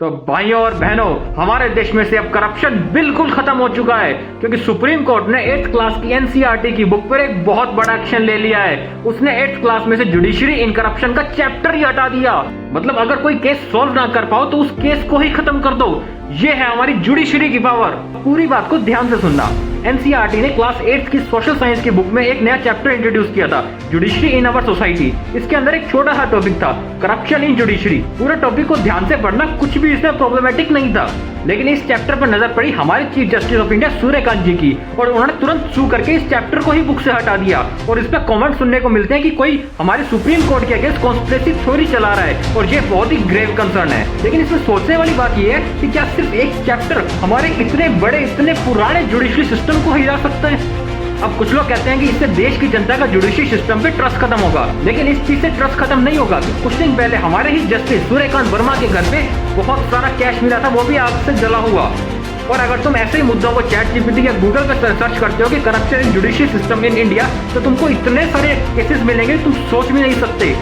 तो भाइयों और बहनों, हमारे देश में से अब करप्शन बिल्कुल खत्म हो चुका है, क्योंकि सुप्रीम कोर्ट ने 8th क्लास की एनसीईआरटी की बुक पर एक बहुत बड़ा एक्शन ले लिया है। उसने 8th क्लास में से जुडिशरी इन करप्शन का चैप्टर ही हटा दिया। मतलब अगर कोई केस सॉल्व ना कर पाओ तो उस केस को ही खत्म कर दो। ये है हमारी जुडिशरी की पावर। पूरी बात को ध्यान से सुनना। एनसीईआरटी ने क्लास 8th की सोशल साइंस की बुक में एक नया चैप्टर इंट्रोड्यूस किया था, जुडिशरी इन अवर सोसाइटी। इसके अंदर एक छोटा सा टॉपिक था, करप्शन इन जुडिशरी। पूरे टॉपिक को ध्यान से पढ़ना, कुछ भी इसमें प्रॉब्लमेटिक नहीं था। लेकिन इस चैप्टर पर नजर पड़ी हमारे chief justice of India Suryakant ji की, और उन्होंने तुरंत सू करके इस चैप्टर को ही बुक से हटा दिया। और इस पर कमेंट सुनने को मिलते हैं कि कोई हमारे सुप्रीम कोर्ट के अगेंस्ट कॉन्स्पिरेसी थ्योरी चला रहा है, और ये बहुत ही ग्रेव कंसर्न है। लेकिन इसमें सोचने वाली बात यह है कि क्या सिर्फ एक चैप्टर हमारे इतने बड़े, इतने पुराने जुडिशरी सिस्टम को हिला सकते हैं? अब कुछ लोग कहते हैं कि इससे देश की जनता का जुडिशरी सिस्टम पे ट्रस्ट खत्म होगा, लेकिन इस चीज से ट्रस्ट खत्म नहीं होगा। कुछ दिन पहले हमारे ही जस्टिस सूर्यकांत वर्मा के घर पे बहुत सारा कैश मिला था, वो भी आग से जला हुआ। और अगर तुम ऐसे ही मुद्दों को ChatGPT या गूगल पर सर्च करते हो कि corruption in judiciary system in India, तो तुमको इतने सारे केसेस मिलेंगे तुम सोच भी नहीं सकते।